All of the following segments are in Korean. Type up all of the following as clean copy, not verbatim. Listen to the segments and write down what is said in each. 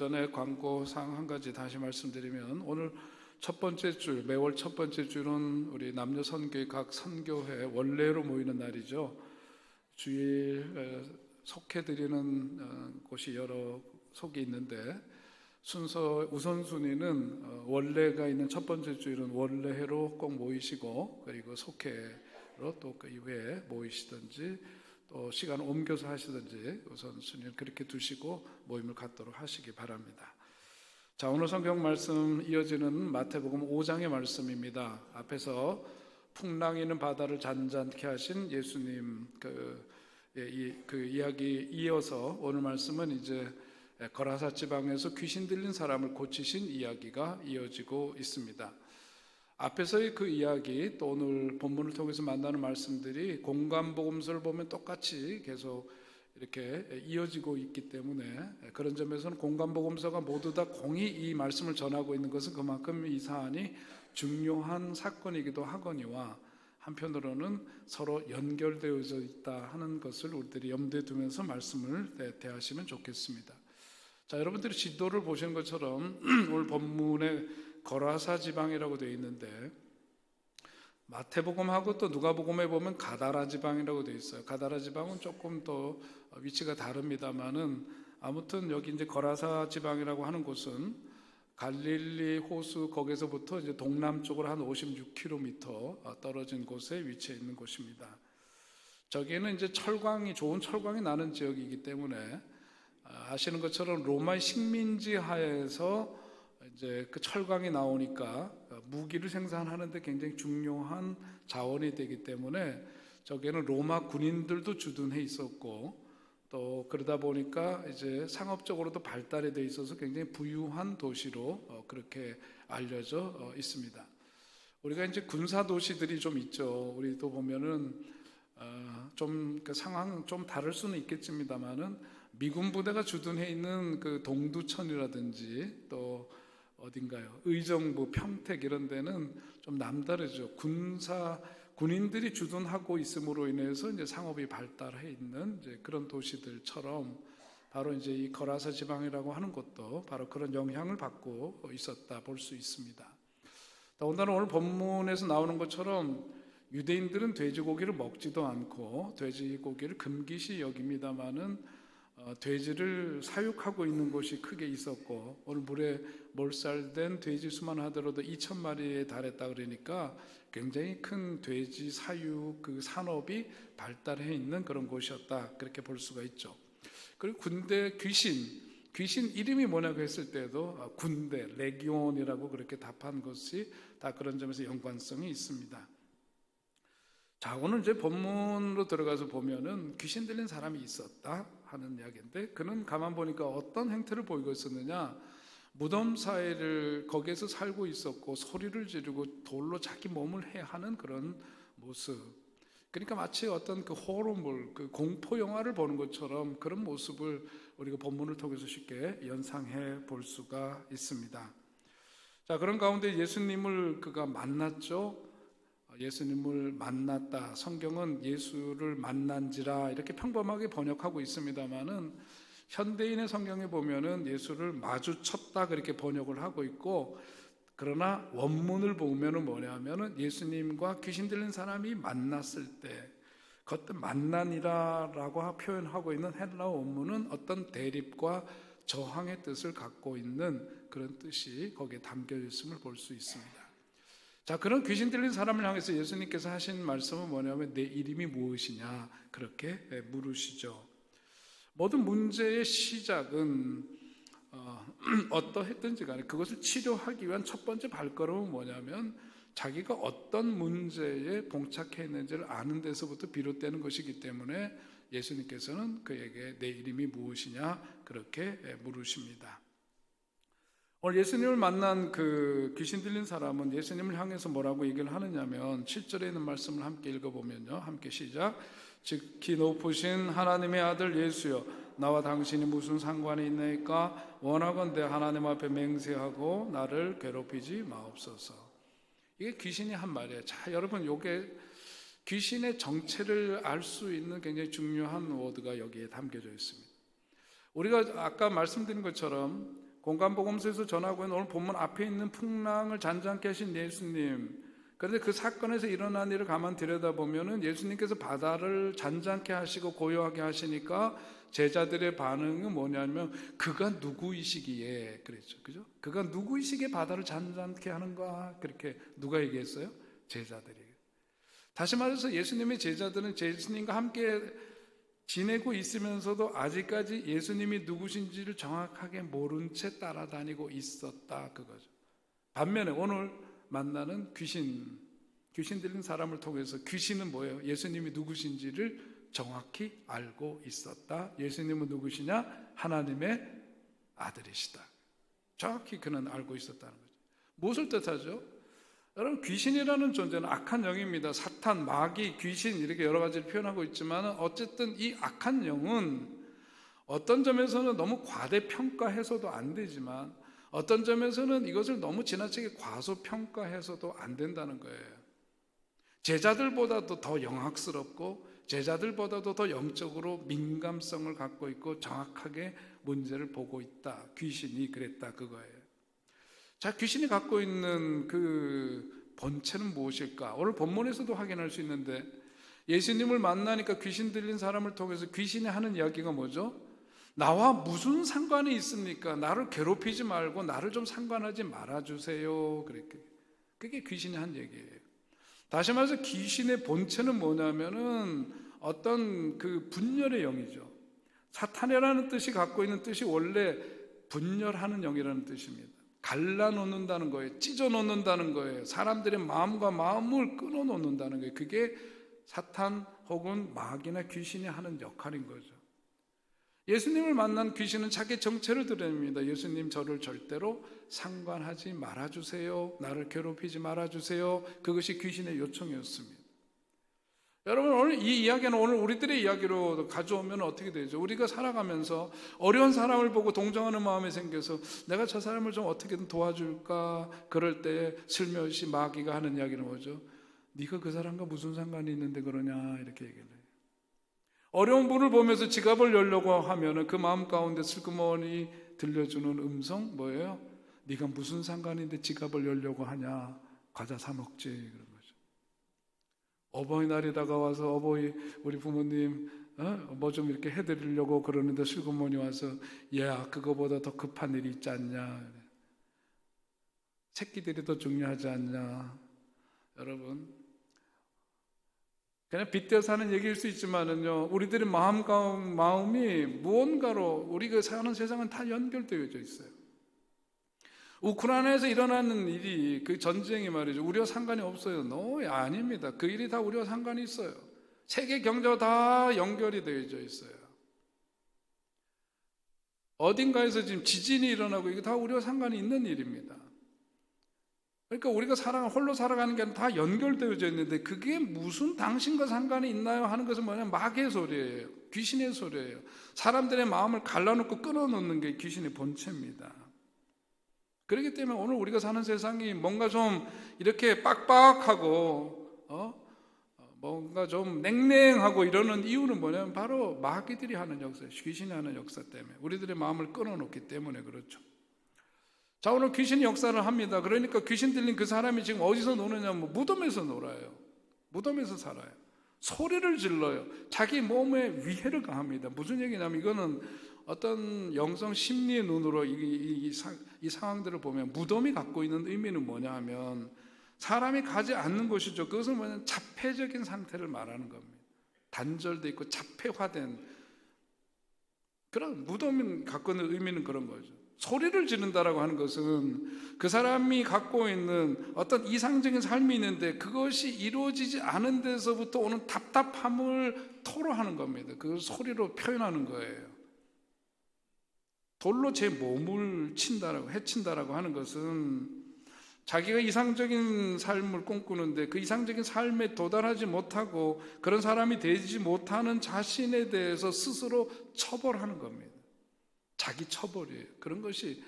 전에 광고상 한 가지 다시 말씀드리면, 오늘 첫 번째 주, 매월 첫 번째 주는 우리 남녀 선교회 각 선교회 원래로 모이는 날이죠. 주일 속해드리는 곳이 여러 속이 있는데, 순서 우선순위는 원래가 있는 첫 번째 주일은 원래회로 꼭 모이시고, 그리고 속회로 또 그 이후에 모이시든지 또 시간을 옮겨서 하시든지 우선순위를 그렇게 두시고 모임을 갖도록 하시기 바랍니다. 자, 오늘 성경 말씀 이어지는 마태복음 5장의 말씀입니다. 앞에서 풍랑이 있는 바다를 잔잔케 하신 예수님 그 이야기 이어서 오늘 말씀은 이제 거라사 지방에서 귀신 들린 사람을 고치신 이야기가 이어지고 있습니다. 앞에서의 그 이야기, 또 오늘 본문을 통해서 만나는 말씀들이 공관복음서를 보면 똑같이 계속 이렇게 이어지고 있기 때문에, 그런 점에서는 공관복음서가 모두 다 공히 이 말씀을 전하고 있는 것은 그만큼 이 사안이 중요한 사건이기도 하거니와, 한편으로는 서로 연결되어져 있다 하는 것을 우리들이 염두에 두면서 말씀을 대하시면 좋겠습니다. 자, 여러분들이 지도를 보시는 것처럼 오늘 본문에 거라사 지방이라고 되어 있는데, 마태복음하고 또 누가복음에 보면 가다라 지방이라고 되어 있어요. 가다라 지방은 조금 더 위치가 다릅니다만은, 아무튼 여기 이제 거라사 지방이라고 하는 곳은 갈릴리 호수 거기서부터 이제 동남쪽으로 한 56km 떨어진 곳에 위치해 있는 곳입니다. 저기는 이제 좋은 철광이 나는 지역이기 때문에, 아시는 것처럼 로마의 식민지 하에서 이제 그 철광이 나오니까 무기를 생산하는데 굉장히 중요한 자원이 되기 때문에 저기에는 로마 군인들도 주둔해 있었고, 또 그러다 보니까 이제 상업적으로도 발달이 돼 있어서 굉장히 부유한 도시로 그렇게 알려져 있습니다. 우리가 이제 군사 도시들이 좀 있죠. 우리도 보면은 좀 그 상황은 좀 다를 수는 있겠습니다만은, 미군 부대가 주둔해 있는 그 동두천이라든지 또 어딘가요? 의정부, 평택 이런 데는 좀 남다르죠. 군인들이 주둔하고 있음으로 인해서 이제 상업이 발달해 있는 이제 그런 도시들처럼, 바로 이제 이 거라사 지방이라고 하는 것도 바로 그런 영향을 받고 있었다 볼 수 있습니다. 더군다나 오늘 본문에서 나오는 것처럼 유대인들은 돼지고기를 먹지도 않고 돼지고기를 금기시 여깁니다마는, 돼지를 사육하고 있는 곳이 크게 있었고, 오늘 물에 몰살된 돼지 수만 하더라도 2,000마리에 달했다 그러니까 굉장히 큰 돼지 사육 그 산업이 발달해 있는 그런 곳이었다, 그렇게 볼 수가 있죠. 그리고 군대 귀신 이름이 뭐냐고 했을 때도 군대 레기온이라고 그렇게 답한 것이 다 그런 점에서 연관성이 있습니다. 자, 오늘 이제 본문으로 들어가서 보면은 귀신 들린 사람이 있었다 하는 이야기인데, 그는 가만 보니까 어떤 행태를 보이고 있었느냐, 무덤 사이를 거기에서 살고 있었고 소리를 지르고 돌로 자기 몸을 해하는 그런 모습. 그러니까 마치 어떤 그 호러물, 그 공포 영화를 보는 것처럼 그런 모습을 우리가 본문을 통해서 쉽게 연상해 볼 수가 있습니다. 자, 그런 가운데 예수님을 그가 만났죠. 예수님을 만났다. 성경은 예수를 만난지라 이렇게 평범하게 번역하고 있습니다만은, 현대인의 성경에 보면은 예수를 마주쳤다 그렇게 번역을 하고 있고, 그러나 원문을 보면은 뭐냐면은 예수님과 귀신 들린 사람이 만났을 때, 그때 만난이라라고 표현하고 있는 헬라어 원문은 어떤 대립과 저항의 뜻을 갖고 있는 그런 뜻이 거기에 담겨 있음을 볼 수 있습니다. 자, 그런 귀신 들린 사람을 향해서 예수님께서 하신 말씀은 뭐냐면, 내 이름이 무엇이냐 그렇게 물으시죠. 모든 문제의 시작은 어떠했든지 간에 그것을 치료하기 위한 첫 번째 발걸음은 뭐냐면, 자기가 어떤 문제에 봉착해 있는지를 아는 데서부터 비롯되는 것이기 때문에 예수님께서는 그에게 내 이름이 무엇이냐 그렇게 물으십니다. 오늘 예수님을 만난 그 귀신 들린 사람은 예수님을 향해서 뭐라고 얘기를 하느냐면, 7절에 있는 말씀을 함께 읽어보면요, 함께 시작. 지극히 높으신 하나님의 아들 예수여, 나와 당신이 무슨 상관이 있나이까? 원하건대 하나님 앞에 맹세하고 나를 괴롭히지 마옵소서. 이게 귀신이 한 말이에요. 자, 여러분, 이게 귀신의 정체를 알 수 있는 굉장히 중요한 워드가 여기에 담겨져 있습니다. 우리가 아까 말씀드린 것처럼 공간복음서에서 전하고 있는 오늘 본문 앞에 있는 풍랑을 잔잔케 하신 예수님, 그런데 그 사건에서 일어난 일을 가만 들여다보면은 예수님께서 바다를 잔잔케 하시고 고요하게 하시니까 제자들의 반응은 뭐냐면 그가 누구이시기에 그랬죠. 그죠? 그가 누구이시기에 바다를 잔잔케 하는가? 그렇게 누가 얘기했어요? 제자들이. 다시 말해서 예수님의 제자들은 예수님과 함께 지내고 있으면서도 아직까지 예수님이 누구신지를 정확하게 모른 채 따라다니고 있었다 그거죠. 반면에 오늘 만나는 귀신 들린 사람을 통해서 귀신은 뭐예요? 예수님이 누구신지를 정확히 알고 있었다. 예수님은 누구시냐? 하나님의 아들이시다. 정확히 그는 알고 있었다는 거죠. 무엇을 뜻하죠? 여러분, 귀신이라는 존재는 악한 영입니다. 사탄, 마귀, 귀신 이렇게 여러 가지를 표현하고 있지만 어쨌든 이 악한 영은 어떤 점에서는 너무 과대평가해서도 안 되지만 어떤 점에서는 이것을 너무 지나치게 과소평가해서도 안 된다는 거예요. 제자들보다도 더 영학스럽고 제자들보다도 더 영적으로 민감성을 갖고 있고 정확하게 문제를 보고 있다. 귀신이 그랬다 그거예요. 자, 귀신이 갖고 있는 그 본체는 무엇일까? 오늘 본문에서도 확인할 수 있는데 예수님을 만나니까 귀신 들린 사람을 통해서 귀신이 하는 이야기가 뭐죠? 나와 무슨 상관이 있습니까? 나를 괴롭히지 말고 나를 좀 상관하지 말아주세요. 그게 귀신이 한 얘기예요. 다시 말해서 귀신의 본체는 뭐냐면은 어떤 그 분열의 영이죠. 사탄이라는 뜻이 갖고 있는 뜻이 원래 분열하는 영이라는 뜻입니다. 갈라놓는다는 거예요. 찢어놓는다는 거예요. 사람들의 마음과 마음을 끊어놓는다는 거예요. 그게 사탄 혹은 마귀나 귀신이 하는 역할인 거죠. 예수님을 만난 귀신은 자기 정체를 드러냅니다. 예수님, 저를 절대로 상관하지 말아주세요. 나를 괴롭히지 말아주세요. 그것이 귀신의 요청이었습니다. 여러분, 오늘 이 이야기는 오늘 우리들의 이야기로 가져오면 어떻게 되죠? 우리가 살아가면서 어려운 사람을 보고 동정하는 마음이 생겨서 내가 저 사람을 좀 어떻게든 도와줄까? 그럴 때 슬며시 마귀가 하는 이야기는 뭐죠? 네가 그 사람과 무슨 상관이 있는데 그러냐? 이렇게 얘기를 해요. 어려운 분을 보면서 지갑을 열려고 하면은 그 마음 가운데 슬그머니 들려주는 음성 뭐예요? 네가 무슨 상관인데 지갑을 열려고 하냐? 과자 사 먹지. 그런 거죠. 어버이날이 다가와서 우리 부모님 뭐 좀 이렇게 해드리려고 그러는데 슬그머니 와서 야, 그거보다 더 급한 일이 있지 않냐? 새끼들이 더 중요하지 않냐? 여러분, 그냥 빗대어서 하는 얘기일 수 있지만은요, 우리들의 마음이 무언가로 우리가 사는 세상은 다 연결되어져 있어요. 우크라이나에서 일어나는 일이 그 전쟁이 말이죠, 우리와 상관이 없어요. 아닙니다. 그 일이 다 우리와 상관이 있어요. 세계 경제와 다 연결이 되어져 있어요. 어딘가에서 지금 지진이 일어나고 이게 다 우리와 상관이 있는 일입니다. 그러니까 우리가 홀로 살아가는 게 아니라 다 연결되어져 있는데 그게 무슨 당신과 상관이 있나요? 하는 것은 뭐냐면 마귀의 소리예요. 귀신의 소리예요. 사람들의 마음을 갈라놓고 끊어놓는 게 귀신의 본체입니다. 그렇기 때문에 오늘 우리가 사는 세상이 뭔가 좀 이렇게 빡빡하고 뭔가 좀 냉랭하고 이러는 이유는 뭐냐면 바로 마귀들이 하는 역사, 귀신이 하는 역사 때문에 우리들의 마음을 끊어놓기 때문에 그렇죠. 자, 오늘 귀신이 역사를 합니다. 그러니까 귀신 들린 그 사람이 지금 어디서 노느냐면 무덤에서 놀아요. 무덤에서 살아요. 소리를 질러요. 자기 몸에 위해를 가합니다. 무슨 얘기냐면 이거는 어떤 영성 심리의 눈으로 이 상황들을 보면 무덤이 갖고 있는 의미는 뭐냐 하면 사람이 가지 않는 것이죠. 그것은 뭐냐면 자폐적인 상태를 말하는 겁니다. 단절되어 있고 자폐화된 그런 무덤이 갖고 있는 의미는 그런 거죠. 소리를 지른다라고 하는 것은 그 사람이 갖고 있는 어떤 이상적인 삶이 있는데 그것이 이루어지지 않은 데서부터 오는 답답함을 토로하는 겁니다. 그걸 소리로 표현하는 거예요. 돌로 제 몸을 해친다라고 하는 것은 자기가 이상적인 삶을 꿈꾸는데 그 이상적인 삶에 도달하지 못하고 그런 사람이 되지 못하는 자신에 대해서 스스로 처벌하는 겁니다. 자기 처벌이에요. 그런 것이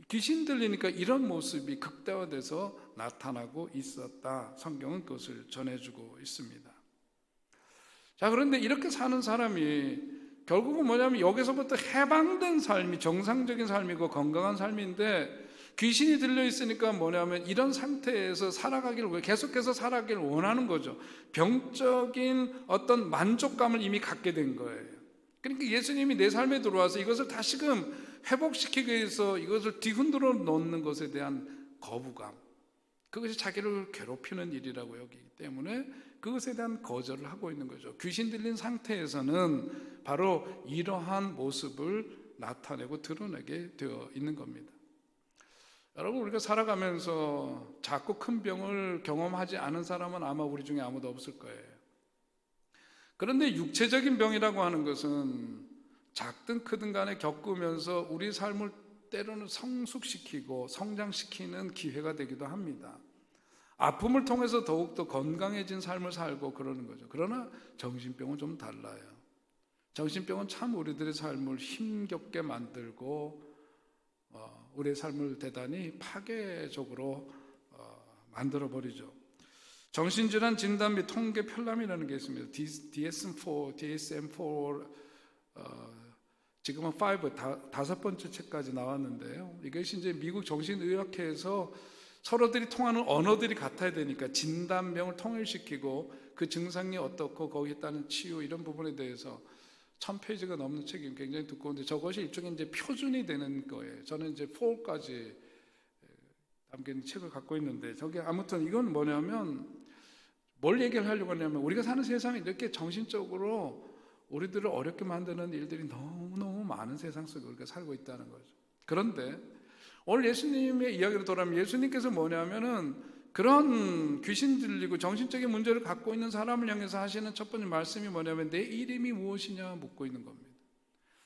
귀신 들리니까 이런 모습이 극대화돼서 나타나고 있었다. 성경은 그것을 전해주고 있습니다. 자, 그런데 이렇게 사는 사람이 결국은 뭐냐면 여기서부터 해방된 삶이 정상적인 삶이고 건강한 삶인데, 귀신이 들려있으니까 뭐냐면 이런 상태에서 살아가기를, 계속해서 살아가기를 원하는 거죠. 병적인 어떤 만족감을 이미 갖게 된 거예요. 그러니까 예수님이 내 삶에 들어와서 이것을 다시금 회복시키기 위해서 이것을 뒤흔들어 놓는 것에 대한 거부감, 그것이 자기를 괴롭히는 일이라고 여기기 때문에 그것에 대한 거절을 하고 있는 거죠. 귀신 들린 상태에서는 바로 이러한 모습을 나타내고 드러내게 되어 있는 겁니다. 여러분, 우리가 살아가면서 작고 큰 병을 경험하지 않은 사람은 아마 우리 중에 아무도 없을 거예요. 그런데 육체적인 병이라고 하는 것은 작든 크든 간에 겪으면서 우리 삶을 때로는 성숙시키고 성장시키는 기회가 되기도 합니다. 아픔을 통해서 더욱더 건강해진 삶을 살고 그러는 거죠. 그러나 정신병은 좀 달라요. 정신병은 참 우리들의 삶을 힘겹게 만들고 우리의 삶을 대단히 파괴적으로 만들어버리죠. 정신질환 진단 및 통계 편람이라는 게 있습니다. DSM-4 지금은 5, 다섯 번째 책까지 나왔는데요. 이것이 이제 미국 정신의학회에서 서로들이 통하는 언어들이 같아야 되니까 진단명을 통일시키고 그 증상이 어떻고 거기에 따른 치유 이런 부분에 대해서 1000페이지가 넘는 책이 굉장히 두꺼운데 저것이 일종의 이제 표준이 되는 거예요. 저는 이제 4까지 담긴 책을 갖고 있는데 저게 아무튼 이건 뭐냐면 뭘 얘기를 하려고 하냐면 우리가 사는 세상에 이렇게 정신적으로 우리들을 어렵게 만드는 일들이 너무너무 많은 세상 속에 우리가 살고 있다는 거죠. 그런데 오늘 예수님의 이야기로 돌아오면 예수님께서 뭐냐면은 그런 귀신 들리고 정신적인 문제를 갖고 있는 사람을 향해서 하시는 첫 번째 말씀이 뭐냐면 내 이름이 무엇이냐 묻고 있는 겁니다.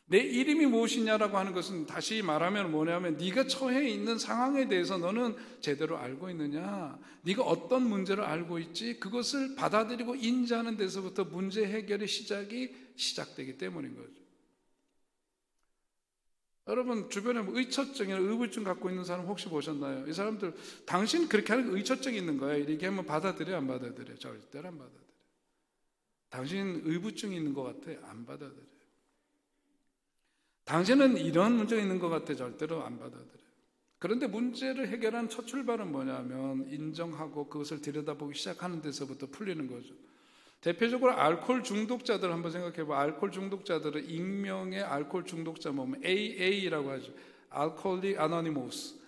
내 이름이 무엇이냐라고 하는 것은 다시 말하면 뭐냐면 네가 처해 있는 상황에 대해서 너는 제대로 알고 있느냐, 네가 어떤 문제를 알고 있지, 그것을 받아들이고 인지하는 데서부터 문제 해결의 시작되기 때문인 거죠. 여러분 주변에 뭐 의처증이나 의부증 갖고 있는 사람 혹시 보셨나요? 이 사람들 당신 그렇게 하는 의처증이 있는 거야 이렇게 하면 받아들여 안 받아들여? 절대로 안 받아들여. 당신 의부증이 있는 것 같아? 안 받아들여. 당신은 이런 문제가 있는 것 같아? 절대로 안 받아들여. 그런데 문제를 해결한 첫 출발은 뭐냐면 인정하고 그것을 들여다보기 시작하는 데서부터 풀리는 거죠. 대표적으로 알코올 중독자들 한번 생각해 봐. 알코올 중독자들은 익명의 알코올 중독자 모임 AA라고 하죠. Alcoholics Anonymous.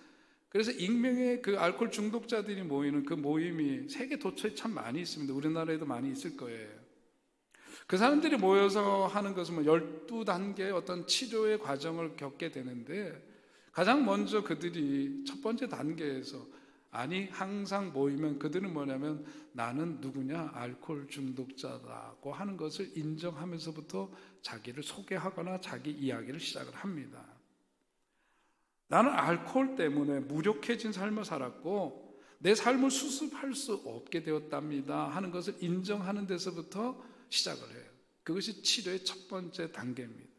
그래서 익명의 그 알코올 중독자들이 모이는 그 모임이 세계 도처에 참 많이 있습니다. 우리나라에도 많이 있을 거예요. 그 사람들이 모여서 하는 것은 12단계의 어떤 치료의 과정을 겪게 되는데 가장 먼저 그들이 첫 번째 단계에서 항상 모이면 그들은 뭐냐면 나는 누구냐? 알코올 중독자라고 하는 것을 인정하면서부터 자기를 소개하거나 자기 이야기를 시작을 합니다. 나는 알코올 때문에 무력해진 삶을 살았고 내 삶을 수습할 수 없게 되었답니다 하는 것을 인정하는 데서부터 시작을 해요. 그것이 치료의 첫 번째 단계입니다.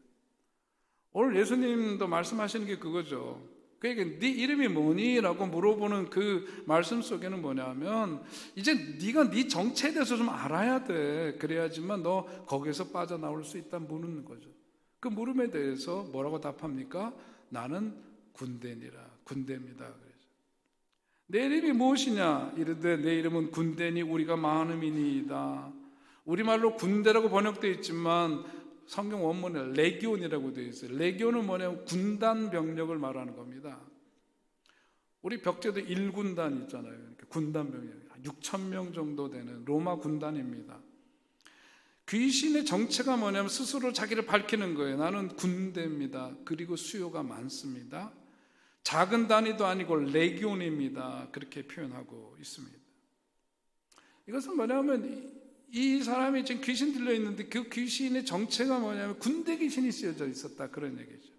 오늘 예수님도 말씀하시는 게 그거죠. 그러니까 네 이름이 뭐니? 라고 물어보는 그 말씀 속에는 뭐냐면 이제 네가 네 정체에 대해서 좀 알아야 돼. 그래야지만 너 거기에서 빠져나올 수 있다 물는 거죠. 그 물음에 대해서 뭐라고 답합니까? 나는 군대입니다. 그래서 내 이름이 무엇이냐? 이르되 내 이름은 군대니 우리가 많음이니이다. 우리말로 군대라고 번역되어 있지만 성경 원문에 레기온이라고 되어 있어요. 레기온은 뭐냐면 군단 병력을 말하는 겁니다. 우리 벽제도 1군단 있잖아요. 군단 병력 6,000명 정도 되는 로마 군단입니다. 귀신의 정체가 뭐냐면 스스로 자기를 밝히는 거예요. 나는 군대입니다. 그리고 수요가 많습니다. 작은 단위도 아니고 레기온입니다. 그렇게 표현하고 있습니다. 이것은 뭐냐면 이 사람이 지금 귀신 들려 있는데 그 귀신의 정체가 뭐냐면 군대 귀신이 쓰여져 있었다 그런 얘기죠.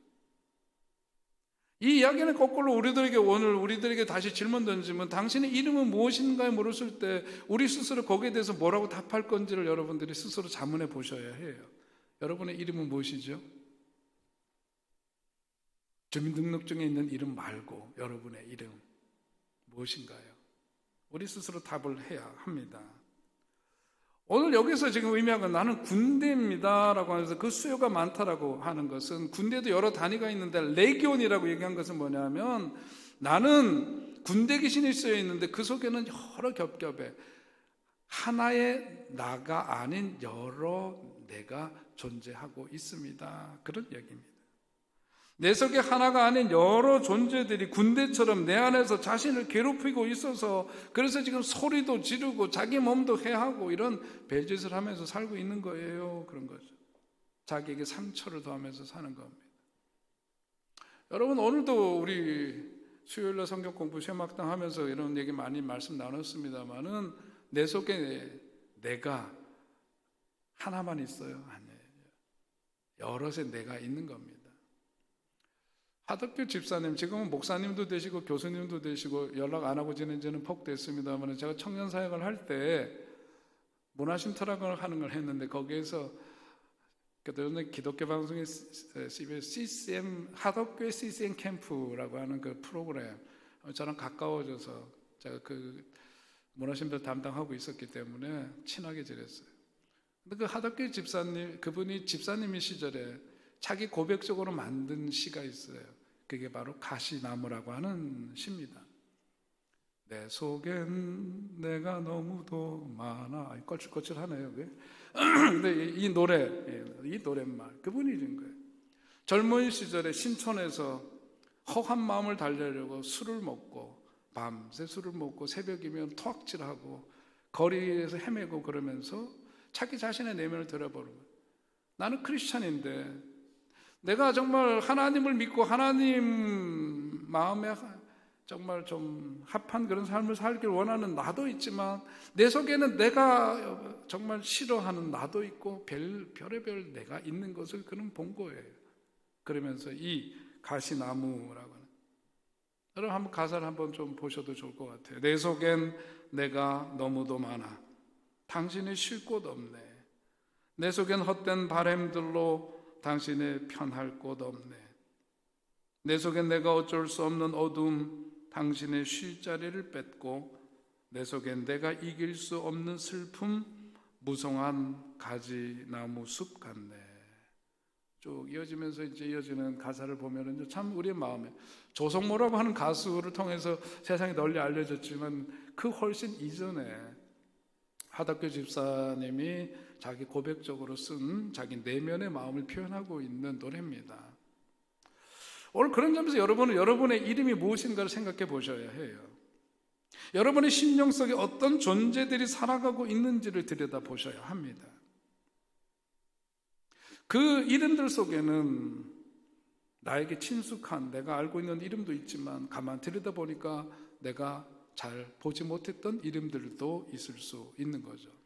이 이야기는 거꾸로 우리들에게 다시 질문 던지면 당신의 이름은 무엇인가에 물었을 때 우리 스스로 거기에 대해서 뭐라고 답할 건지를 여러분들이 스스로 자문해 보셔야 해요. 여러분의 이름은 무엇이죠? 주민등록증에 있는 이름 말고 여러분의 이름 무엇인가요? 우리 스스로 답을 해야 합니다. 오늘 여기서 지금 의미하는 건 나는 군대입니다라고 하면서 그 수요가 많다라고 하는 것은 군대도 여러 단위가 있는데 레기온이라고 얘기한 것은 뭐냐면 나는 군대 귀신이 쓰여 있는데 그 속에는 여러 겹겹에 하나의 나가 아닌 여러 내가 존재하고 있습니다. 그런 얘기입니다. 내 속에 하나가 아닌 여러 존재들이 군대처럼 내 안에서 자신을 괴롭히고 있어서 그래서 지금 소리도 지르고 자기 몸도 해하고 이런 별짓을 하면서 살고 있는 거예요. 그런 거죠. 자기에게 상처를 더하면서 사는 겁니다. 여러분 오늘도 우리 수요일날 성경 공부 쉐막당 하면서 이런 얘기 많이 말씀 나눴습니다만은 내 속에 내가 하나만 있어요? 아니에요. 여럿의 내가 있는 겁니다. 하덕규 집사님, 지금은 목사님도 되시고 교수님도 되시고 연락 안 하고 지낸 지는 퍽 됐습니다만 제가 청년 사역을 할 때 문화심터락을 하는 걸 했는데 거기에서 그때는 기독교 방송의 CCM 하덕교의 CCM 캠프라고 하는 그 프로그램 저랑 가까워져서 제가 그 문화심터 담당하고 있었기 때문에 친하게 지냈어요. 근데 그 하덕교 집사님, 그분이 집사님이 시절에 자기 고백적으로 만든 시가 있어요. 그게 바로 가시나무라고 하는 시입니다. 내 속엔 내가 너무도 많아. 껄쭉껄쭉하네요. 근데 이 노랫말 그분이 이런 거예요. 젊은 시절에 신촌에서 허한 마음을 달래려고 술을 먹고 밤새 술을 먹고 새벽이면 토악질하고 거리에서 헤매고 그러면서 자기 자신의 내면을 들여보는 거예요. 나는 크리스찬인데 내가 정말 하나님을 믿고 하나님 마음에 정말 좀 합한 그런 삶을 살길 원하는 나도 있지만 내 속에는 내가 정말 싫어하는 나도 있고 별의별 내가 있는 것을 그는 본 거예요. 그러면서 이 가시나무라고 하는, 여러분 한번 가사를 한번 좀 보셔도 좋을 것 같아요. 내 속엔 내가 너무도 많아 당신이 쉴 곳 없네. 내 속엔 헛된 바램들로 당신의 편할 곳 없네. 내 속엔 내가 어쩔 수 없는 어둠 당신의 쉴 자리를 뺏고 내 속엔 내가 이길 수 없는 슬픔 무성한 가지나무 숲 같네. 쭉 이어지면서 이제 이어지는 가사를 보면은 참 우리의 마음에 조성모라고 하는 가수를 통해서 세상에 널리 알려졌지만 그 훨씬 이전에 하덕교 집사님이 자기 고백적으로 쓴 자기 내면의 마음을 표현하고 있는 노래입니다. 오늘 그런 점에서 여러분은 여러분의 이름이 무엇인가를 생각해 보셔야 해요. 여러분의 심령 속에 어떤 존재들이 살아가고 있는지를 들여다보셔야 합니다. 그 이름들 속에는 나에게 친숙한 내가 알고 있는 이름도 있지만 가만 들여다보니까 내가 잘 보지 못했던 이름들도 있을 수 있는 거죠.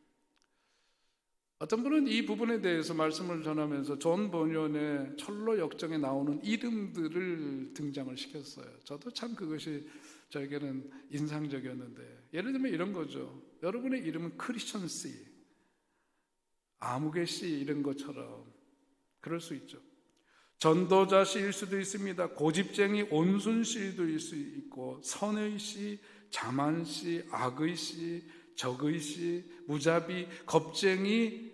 어떤 분은 이 부분에 대해서 말씀을 전하면서 존 버년의 철로 역정에 나오는 이름들을 등장을 시켰어요. 저도 참 그것이 저에게는 인상적이었는데, 예를 들면 이런 거죠. 여러분의 이름은 크리스천 씨, 아무개 씨 이런 것처럼 그럴 수 있죠. 전도자 씨일 수도 있습니다. 고집쟁이 온순 씨도 수 있고, 선의 씨, 자만 씨, 악의 씨, 적의 씨, 무자비, 겁쟁이,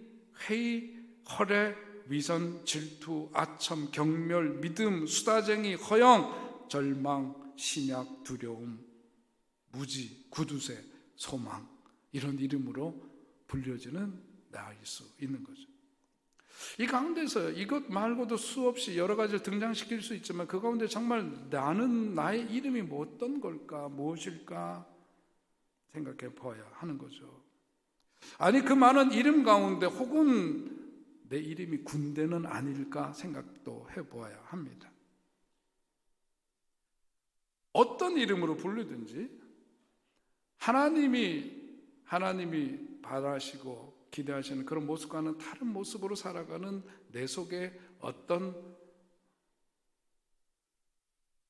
회의, 허례, 위선, 질투, 아첨, 경멸, 믿음, 수다쟁이, 허영, 절망, 심약, 두려움, 무지, 구두쇠, 소망, 이런 이름으로 불려지는 나일 수 있는 거죠. 이 가운데서 이것 말고도 수없이 여러 가지를 등장시킬 수 있지만 그 가운데 정말 나는 나의 이름이 어떤 걸까, 무엇일까 생각해 보아야 하는 거죠. 아니 그 많은 이름 가운데 혹은 내 이름이 군대는 아닐까 생각도 해보아야 합니다. 어떤 이름으로 부르든지 하나님이 바라시고 기대하시는 그런 모습과는 다른 모습으로 살아가는 내 속에 어떤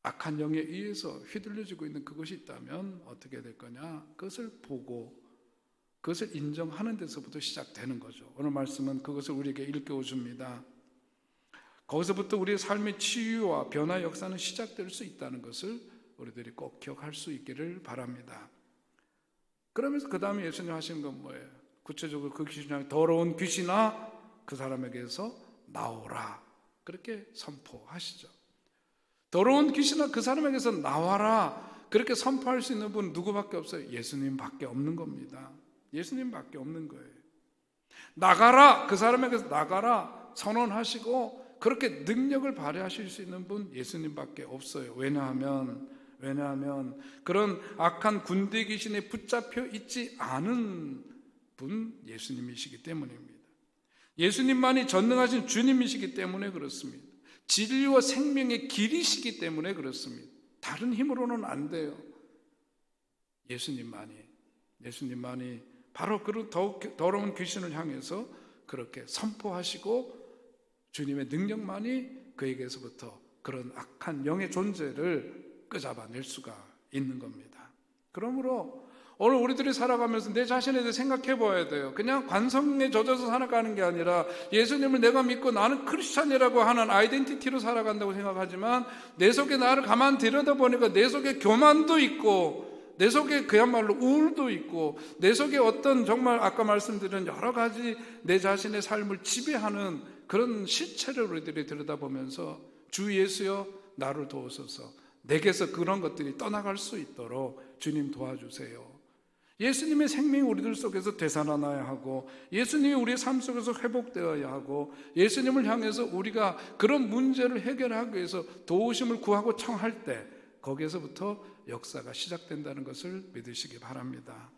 악한 영에 의해서 휘둘려지고 있는 그것이 있다면 어떻게 될 거냐? 그것을 보고 그것을 인정하는 데서부터 시작되는 거죠. 오늘 말씀은 그것을 우리에게 일깨워 줍니다. 거기서부터 우리의 삶의 치유와 변화 역사는 시작될 수 있다는 것을 우리들이 꼭 기억할 수 있기를 바랍니다. 그러면서 그 다음에 예수님 하시는 건 뭐예요? 구체적으로 그 귀신이 더러운 귀신아 그 사람에게서 나오라 그렇게 선포하시죠. 더러운 귀신아 그 사람에게서 나와라 그렇게 선포할 수 있는 분은 누구밖에 없어요? 예수님밖에 없는 겁니다. 예수님밖에 없는 거예요. 나가라 그 사람에게서 나가라 선언하시고 그렇게 능력을 발휘하실 수 있는 분 예수님밖에 없어요. 왜냐하면 그런 악한 군대 귀신에 붙잡혀 있지 않은 분 예수님이시기 때문입니다. 예수님만이 전능하신 주님이시기 때문에 그렇습니다. 진리와 생명의 길이시기 때문에 그렇습니다. 다른 힘으로는 안 돼요. 예수님만이 바로 그런 더러운 귀신을 향해서 그렇게 선포하시고 주님의 능력만이 그에게서부터 그런 악한 영의 존재를 끄잡아낼 수가 있는 겁니다. 그러므로 오늘 우리들이 살아가면서 내 자신에 대해 생각해 봐야 돼요. 그냥 관성에 젖어서 살아가는 게 아니라 예수님을 내가 믿고 나는 크리스찬이라고 하는 아이덴티티로 살아간다고 생각하지만 내 속에 나를 가만 들여다보니까 내 속에 교만도 있고 내 속에 그야말로 우울도 있고 내 속에 어떤 정말 아까 말씀드린 여러 가지 내 자신의 삶을 지배하는 그런 실체를 우리들이 들여다보면서 주 예수여 나를 도우소서 내게서 그런 것들이 떠나갈 수 있도록 주님 도와주세요. 예수님의 생명이 우리들 속에서 되살아나야 하고 예수님이 우리의 삶 속에서 회복되어야 하고 예수님을 향해서 우리가 그런 문제를 해결하기 위해서 도우심을 구하고 청할 때 거기에서부터 역사가 시작된다는 것을 믿으시기 바랍니다.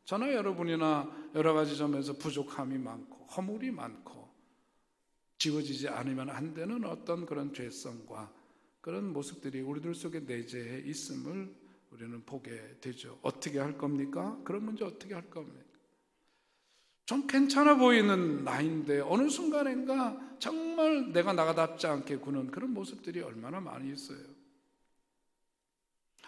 저나 여러분이나 여러 가지 점에서 부족함이 많고 허물이 많고 지워지지 않으면 안 되는 어떤 그런 죄성과 그런 모습들이 우리들 속에 내재해 있음을 우리는 보게 되죠. 어떻게 할 겁니까? 그런 문제 어떻게 할 겁니까? 좀 괜찮아 보이는 나인데 어느 순간인가 정말 내가 나가답지 않게 구는 그런 모습들이 얼마나 많이 있어요.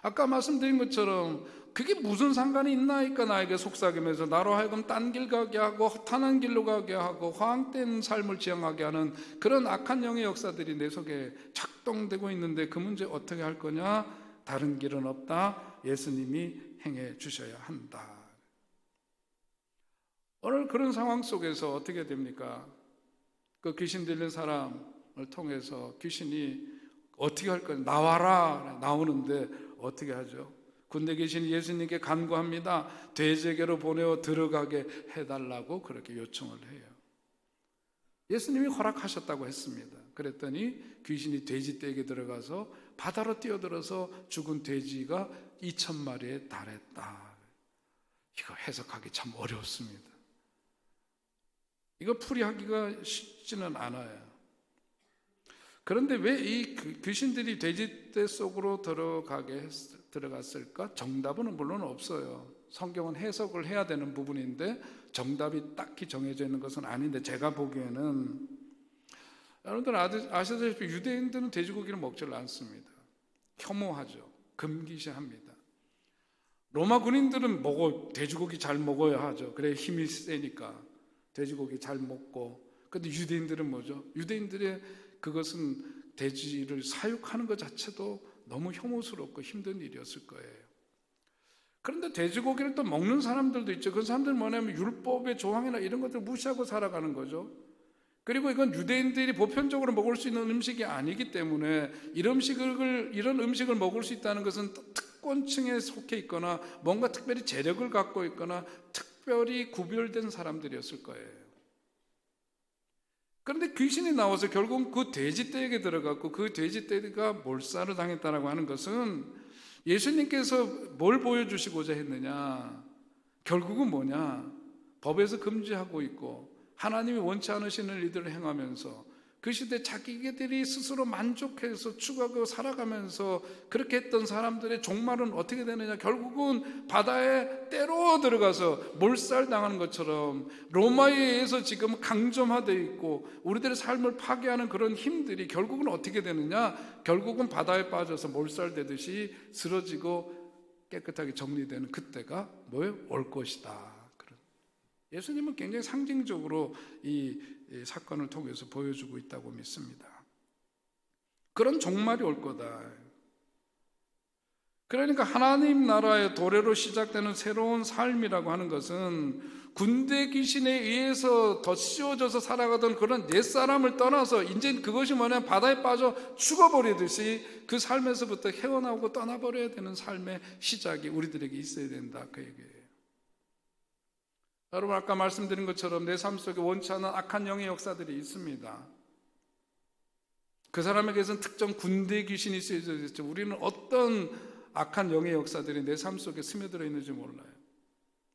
아까 말씀드린 것처럼 그게 무슨 상관이 있나이까 나에게 속삭이면서 나로 하여금 딴 길 가게 하고 허탄한 길로 가게 하고 허황된 삶을 지향하게 하는 그런 악한 영의 역사들이 내 속에 작동되고 있는데 그 문제 어떻게 할 거냐? 다른 길은 없다. 예수님이 행해 주셔야 한다. 오늘 그런 상황 속에서 어떻게 됩니까? 그 귀신 들린 사람을 통해서 귀신이 어떻게 할 거냐? 나와라. 나오는데 어떻게 하죠? 군대 귀신이 예수님께 간구합니다. 돼지에게로 보내어 들어가게 해달라고 그렇게 요청을 해요. 예수님이 허락하셨다고 했습니다. 그랬더니 귀신이 돼지떼에게 들어가서 바다로 뛰어들어서 죽은 돼지가 2,000마리에 달했다. 이거 해석하기 참 어렵습니다. 이거 풀이하기가 쉽지는 않아요. 그런데 왜 이 귀신들이 돼지떼 속으로 들어갔을까? 정답은 물론 없어요. 성경은 해석을 해야 되는 부분인데 정답이 딱히 정해져 있는 것은 아닌데 제가 보기에는 여러분들 아시다시피 유대인들은 돼지고기를 먹지 않습니다. 혐오하죠. 금기시합니다. 로마 군인들은 돼지고기 잘 먹어야 하죠. 그래 힘이 세니까 돼지고기 잘 먹고. 근데 유대인들은 뭐죠? 유대인들의 그것은 돼지를 사육하는 것 자체도 너무 혐오스럽고 힘든 일이었을 거예요. 그런데 돼지고기를 또 먹는 사람들도 있죠. 그 사람들은 뭐냐면 율법의 조항이나 이런 것들을 무시하고 살아가는 거죠. 그리고 이건 유대인들이 보편적으로 먹을 수 있는 음식이 아니기 때문에 이런 음식을 먹을 수 있다는 것은 특권층에 속해 있거나 뭔가 특별히 재력을 갖고 있거나 특별히 구별된 사람들이었을 거예요. 그런데 귀신이 나와서 결국 그 돼지떼에게 들어갔고 그 돼지떼가 몰살을 당했다라고 하는 것은 예수님께서 뭘 보여주시고자 했느냐? 결국은 뭐냐? 법에서 금지하고 있고 하나님이 원치 않으시는 일들을 행하면서 그 시대 자기들이 스스로 만족해서 추구하고 살아가면서 그렇게 했던 사람들의 종말은 어떻게 되느냐? 결국은 바다에 떼로 들어가서 몰살당하는 것처럼 로마에 의해서 지금 강점화되어 있고 우리들의 삶을 파괴하는 그런 힘들이 결국은 어떻게 되느냐? 결국은 바다에 빠져서 몰살되듯이 쓰러지고 깨끗하게 정리되는 그때가 뭐예요? 올 것이다. 예수님은 굉장히 상징적으로 이 사건을 통해서 보여주고 있다고 믿습니다. 그런 종말이 올 거다. 그러니까 하나님 나라의 도래로 시작되는 새로운 삶이라고 하는 것은 군대 귀신에 의해서 더 씌워져서 살아가던 그런 옛사람을 떠나서 이제 그것이 뭐냐면 바다에 빠져 죽어버리듯이 그 삶에서부터 헤어나오고 떠나버려야 되는 삶의 시작이 우리들에게 있어야 된다, 그 얘기예요. 여러분, 아까 말씀드린 것처럼 내 삶 속에 원치 않은 악한 영의 역사들이 있습니다. 그 사람에게서는 특정 군대 귀신이 쓰여져 있죠. 우리는 어떤 악한 영의 역사들이 내 삶 속에 스며들어 있는지 몰라요.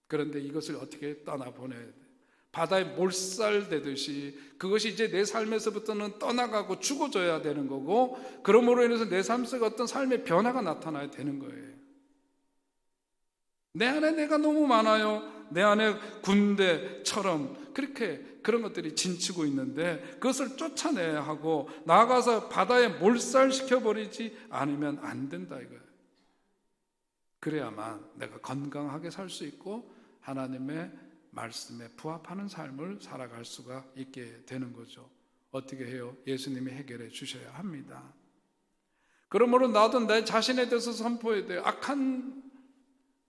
그런데 이것을 어떻게 떠나보내야 돼? 바다에 몰살되듯이 그것이 이제 내 삶에서부터는 떠나가고 죽어져야 되는 거고, 그러므로 인해서 내 삶 속에 어떤 삶의 변화가 나타나야 되는 거예요. 내 안에 내가 너무 많아요. 내 안에 군대처럼 그렇게 그런 것들이 진치고 있는데 그것을 쫓아내야 하고 나아가서 바다에 몰살시켜버리지 않으면 안 된다 이거예요. 그래야만 내가 건강하게 살 수 있고 하나님의 말씀에 부합하는 삶을 살아갈 수가 있게 되는 거죠. 어떻게 해요? 예수님이 해결해 주셔야 합니다. 그러므로 나도 내 자신에 대해서 선포해야 돼요. 악한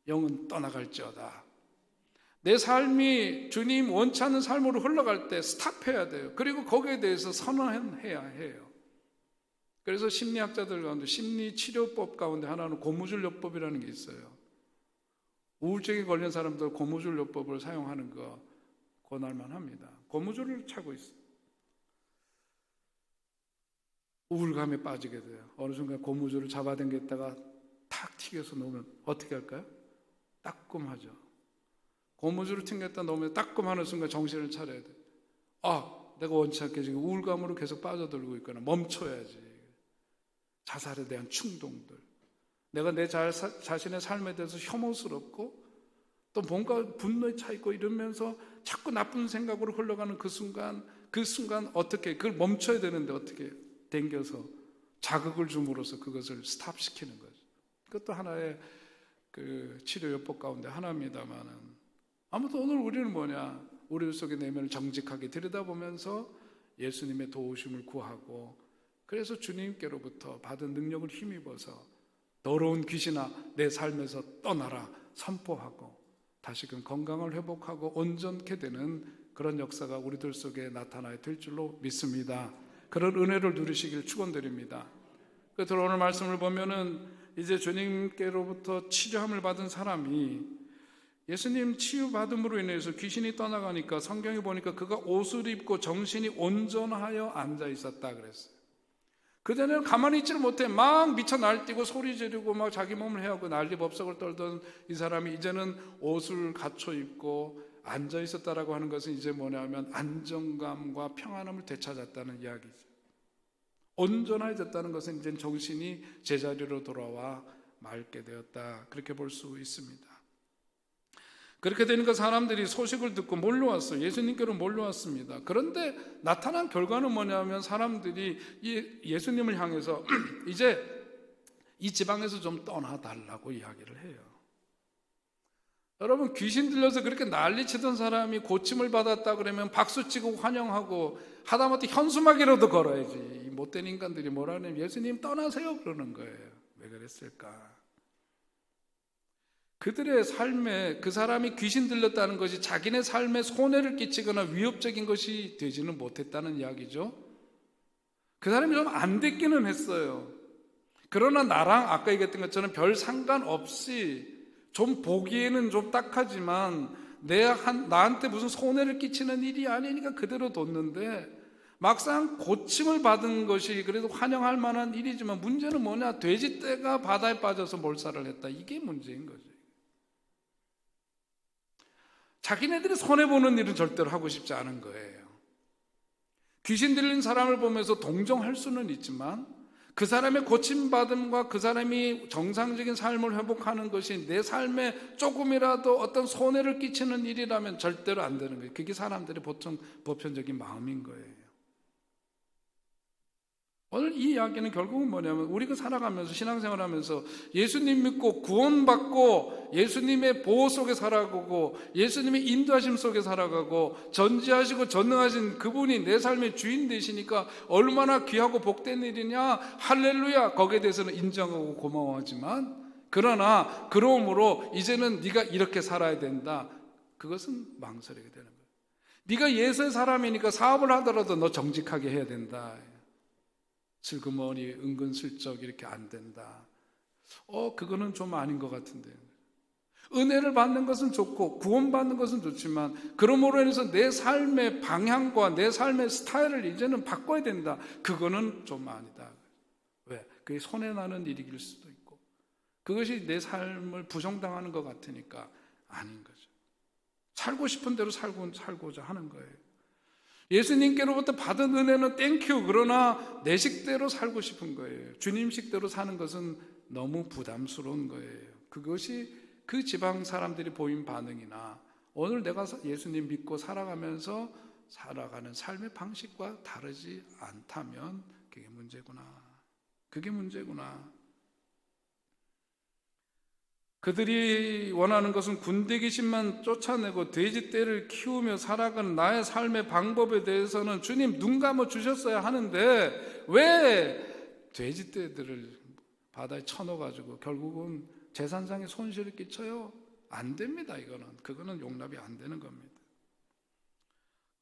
영은 떠나갈지어다. 내 삶이 주님 원치 않는 삶으로 흘러갈 때 스탑해야 돼요. 그리고 거기에 대해서 선언해야 해요. 그래서 심리학자들 가운데 심리치료법 가운데 하나는 고무줄요법이라는 게 있어요. 우울증에 걸린 사람들 고무줄요법을 사용하는 거 권할만 합니다. 고무줄을 차고 있어요. 우울감에 빠지게 돼요. 어느 순간 고무줄을 잡아당겼다가 탁 튀겨서 놓으면 어떻게 할까요? 따끔하죠. 고무줄을 튕겼다 놓으면 따끔하는 순간 정신을 차려야 돼요. 내가 원치 않게 지금 우울감으로 계속 빠져들고 있거나 멈춰야지. 자살에 대한 충동들, 내가 내 자신의 삶에 대해서 혐오스럽고 또 뭔가 분노에 차 있고 이러면서 자꾸 나쁜 생각으로 흘러가는 그 순간 어떻게 그걸 멈춰야 되는데 어떻게 당겨서 자극을 줌으로써 그것을 스탑시키는 거죠. 그것도 하나의 그 치료요법 가운데 하나입니다만은, 아무튼 오늘 우리는 뭐냐, 우리 속의 내면을 정직하게 들여다보면서 예수님의 도우심을 구하고, 그래서 주님께로부터 받은 능력을 힘입어서 더러운 귀신아 내 삶에서 떠나라 선포하고 다시금 건강을 회복하고 온전케 되는 그런 역사가 우리들 속에 나타나야 될 줄로 믿습니다. 그런 은혜를 누리시길 축원드립니다. 그래서 오늘 말씀을 보면은 이제 주님께로부터 치료함을 받은 사람이 예수님 치유받음으로 인해서 귀신이 떠나가니까 성경에 보니까 그가 옷을 입고 정신이 온전하여 앉아 있었다 그랬어요. 그전에는 가만히 있지를 못해 막 미쳐 날뛰고 소리 지르고 막 자기 몸을 해하고 난리법석을 떨던 이 사람이 이제는 옷을 갖춰 입고 앉아 있었다라고 하는 것은 이제 뭐냐면 안정감과 평안함을 되찾았다는 이야기죠. 온전해졌다는 것은 이제 정신이 제자리로 돌아와 맑게 되었다, 그렇게 볼 수 있습니다. 그렇게 되니까 사람들이 소식을 듣고 몰려왔어요. 예수님께로 몰려왔습니다. 그런데 나타난 결과는 뭐냐면 사람들이 예수님을 향해서 이제 이 지방에서 좀 떠나달라고 이야기를 해요. 여러분, 귀신 들려서 그렇게 난리치던 사람이 고침을 받았다 그러면 박수치고 환영하고 하다못해 현수막이라도 걸어야지. 이 못된 인간들이 뭐라냐면 예수님 떠나세요 그러는 거예요. 왜 그랬을까? 그들의 삶에 그 사람이 귀신 들렸다는 것이 자기네 삶에 손해를 끼치거나 위협적인 것이 되지는 못했다는 이야기죠. 그 사람이 좀 안 됐기는 했어요. 그러나 나랑 아까 얘기했던 것처럼 별 상관없이 좀 보기에는 좀 딱하지만 나한테 무슨 손해를 끼치는 일이 아니니까 그대로 뒀는데, 막상 고침을 받은 것이 그래도 환영할 만한 일이지만 문제는 뭐냐, 돼지떼가 바다에 빠져서 몰살을 했다, 이게 문제인 거죠. 자기네들이 손해보는 일은 절대로 하고 싶지 않은 거예요. 귀신 들린 사람을 보면서 동정할 수는 있지만 그 사람의 고침받음과 그 사람이 정상적인 삶을 회복하는 것이 내 삶에 조금이라도 어떤 손해를 끼치는 일이라면 절대로 안 되는 거예요. 그게 사람들의 보통 보편적인 마음인 거예요. 오늘 이 이야기는 결국은 뭐냐면 우리가 살아가면서 신앙생활하면서 예수님 믿고 구원받고 예수님의 보호 속에 살아가고 예수님의 인도하심 속에 살아가고 전지하시고 전능하신 그분이 내 삶의 주인 되시니까 얼마나 귀하고 복된 일이냐, 할렐루야, 거기에 대해서는 인정하고 고마워하지만, 그러나 그러므로 이제는 네가 이렇게 살아야 된다, 그것은 망설이게 되는 거예요. 네가 예수의 사람이니까 사업을 하더라도 너 정직하게 해야 된다. 슬그머니 은근슬쩍 이렇게 안 된다. 그거는 좀 아닌 것 같은데. 은혜를 받는 것은 좋고 구원받는 것은 좋지만 그러므로 인해서 내 삶의 방향과 내 삶의 스타일을 이제는 바꿔야 된다. 그거는 좀 아니다. 왜? 그게 손해나는 일일 수도 있고 그것이 내 삶을 부정당하는 것 같으니까 아닌 거죠. 살고 싶은 대로 살고자 하는 거예요. 예수님께로부터 받은 은혜는 땡큐. 그러나 내 식대로 살고 싶은 거예요. 주님 식대로 사는 것은 너무 부담스러운 거예요. 그것이 그 지방 사람들이 보인 반응이나 오늘 내가 예수님 믿고 살아가면서 살아가는 삶의 방식과 다르지 않다면 그게 문제구나. 그게 문제구나. 그들이 원하는 것은 군대 귀신만 쫓아내고 돼지떼를 키우며 살아가는 나의 삶의 방법에 대해서는 주님 눈 감아 주셨어야 하는데 왜 돼지떼들을 바다에 쳐넣어가지고 결국은 재산상의 손실을 끼쳐요? 안 됩니다. 그거는 용납이 안 되는 겁니다.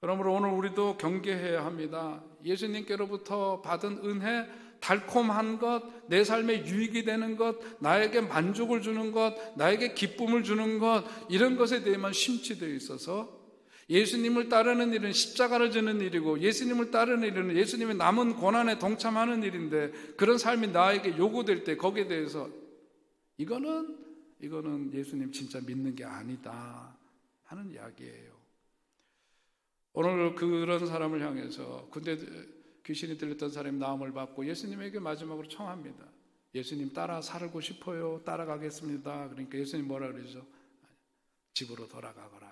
그러므로 오늘 우리도 경계해야 합니다. 예수님께로부터 받은 은혜, 달콤한 것, 내 삶에 유익이 되는 것, 나에게 만족을 주는 것, 나에게 기쁨을 주는 것, 이런 것에 대해만 심취되어 있어서 예수님을 따르는 일은 십자가를 지는 일이고 예수님을 따르는 일은 예수님의 남은 고난에 동참하는 일인데 그런 삶이 나에게 요구될 때 거기에 대해서 이거는 예수님 진짜 믿는 게 아니다 하는 이야기예요. 오늘 그런 사람을 향해서 군대 귀신이 들렸던 사람이 나음을 받고 예수님에게 마지막으로 청합니다. 예수님 따라 살고 싶어요. 따라가겠습니다. 그러니까 예수님 뭐라 그러죠? 집으로 돌아가거라.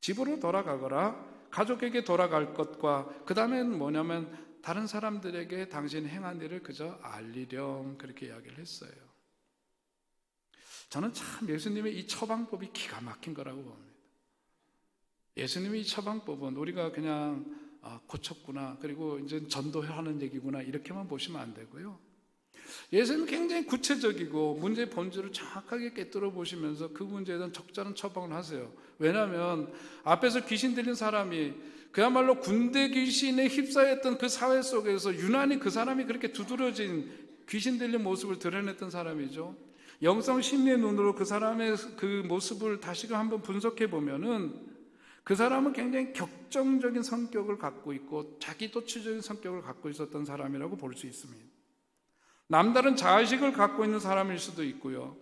집으로 돌아가거라. 가족에게 돌아갈 것과 그 다음엔 뭐냐면 다른 사람들에게 당신이 행한 일을 그저 알리렴 그렇게 이야기를 했어요. 저는 참 예수님의 이 처방법이 기가 막힌 거라고 봅니다. 예수님의 이 처방법은 우리가 그냥 고쳤구나 그리고 이제 전도하는 얘기구나 이렇게만 보시면 안 되고요. 예수님은 굉장히 구체적이고 문제의 본질을 정확하게 꿰뚫어 보시면서 그 문제에 대한 적절한 처방을 하세요. 왜냐하면 앞에서 귀신 들린 사람이 그야말로 군대 귀신에 휩싸였던 그 사회 속에서 유난히 그 사람이 그렇게 두드러진 귀신 들린 모습을 드러냈던 사람이죠. 영성 심리의 눈으로 그 사람의 그 모습을 다시금 한번 분석해 보면은 그 사람은 굉장히 격정적인 성격을 갖고 있고 자기도취적인 성격을 갖고 있었던 사람이라고 볼 수 있습니다. 남다른 자의식을 갖고 있는 사람일 수도 있고요.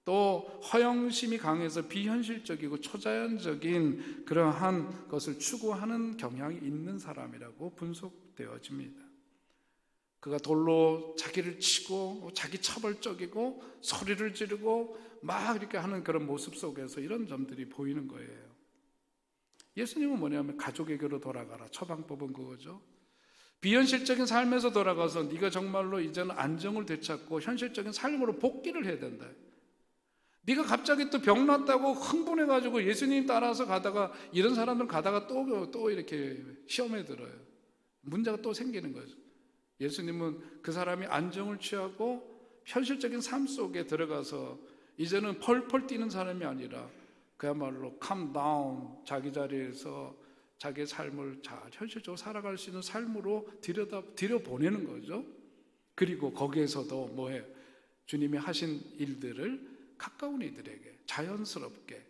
또 허영심이 강해서 비현실적이고 초자연적인 그러한 것을 추구하는 경향이 있는 사람이라고 분석되어집니다. 그가 돌로 자기를 치고 자기 처벌적이고 소리를 지르고 막 이렇게 하는 그런 모습 속에서 이런 점들이 보이는 거예요. 예수님은 뭐냐면 가족에게로 돌아가라. 처방법은 그거죠. 비현실적인 삶에서 돌아가서 네가 정말로 이제는 안정을 되찾고 현실적인 삶으로 복귀를 해야 된다. 네가 갑자기 또 병 났다고 흥분해가지고 예수님 따라서 가다가 이런 사람들 가다가 또 이렇게 시험에 들어요. 문제가 또 생기는 거죠. 예수님은 그 사람이 안정을 취하고 현실적인 삶 속에 들어가서 이제는 펄펄 뛰는 사람이 아니라 그야말로 calm down, 자기 자리에서 자기의 삶을 잘 현실적으로 살아갈 수 있는 삶으로 들여보내는 거죠. 그리고 거기에서도 뭐해요? 주님이 하신 일들을 가까운 이들에게 자연스럽게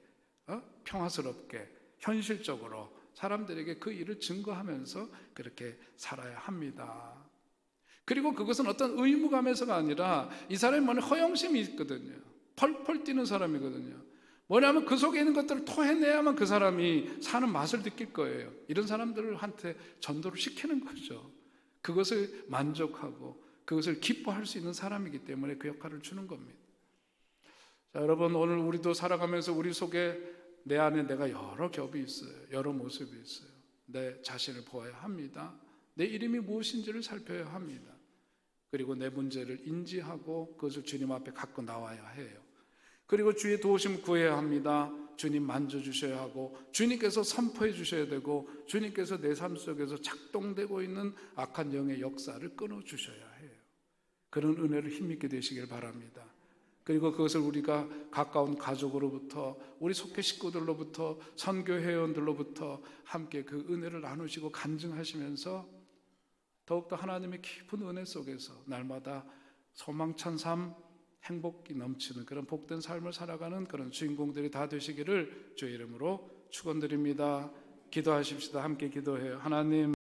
평화스럽게 현실적으로 사람들에게 그 일을 증거하면서 그렇게 살아야 합니다. 그리고 그것은 어떤 의무감에서가 아니라 이 사람이 뭐냐 허영심이 있거든요. 펄펄 뛰는 사람이거든요. 뭐냐면 그 속에 있는 것들을 토해내야만 그 사람이 사는 맛을 느낄 거예요. 이런 사람들한테 전도를 시키는 거죠. 그것을 만족하고 그것을 기뻐할 수 있는 사람이기 때문에 그 역할을 주는 겁니다. 자, 여러분 오늘 우리도 살아가면서 우리 속에 내 안에 내가 여러 겹이 있어요. 여러 모습이 있어요. 내 자신을 보아야 합니다. 내 이름이 무엇인지를 살펴야 합니다. 그리고 내 문제를 인지하고 그것을 주님 앞에 갖고 나와야 해요. 그리고 주의 도우심을 구해야 합니다. 주님 만져주셔야 하고 주님께서 선포해 주셔야 되고 주님께서 내 삶 속에서 작동되고 있는 악한 영의 역사를 끊어주셔야 해요. 그런 은혜를 힘있게 되시길 바랍니다. 그리고 그것을 우리가 가까운 가족으로부터, 우리 속회 식구들로부터, 선교 회원들로부터 함께 그 은혜를 나누시고 간증하시면서 더욱더 하나님의 깊은 은혜 속에서 날마다 소망찬 삶, 행복이 넘치는 그런 복된 삶을 살아가는 그런 주인공들이 다 되시기를 주의 이름으로 축원드립니다. 기도하십시다. 함께 기도해요. 하나님,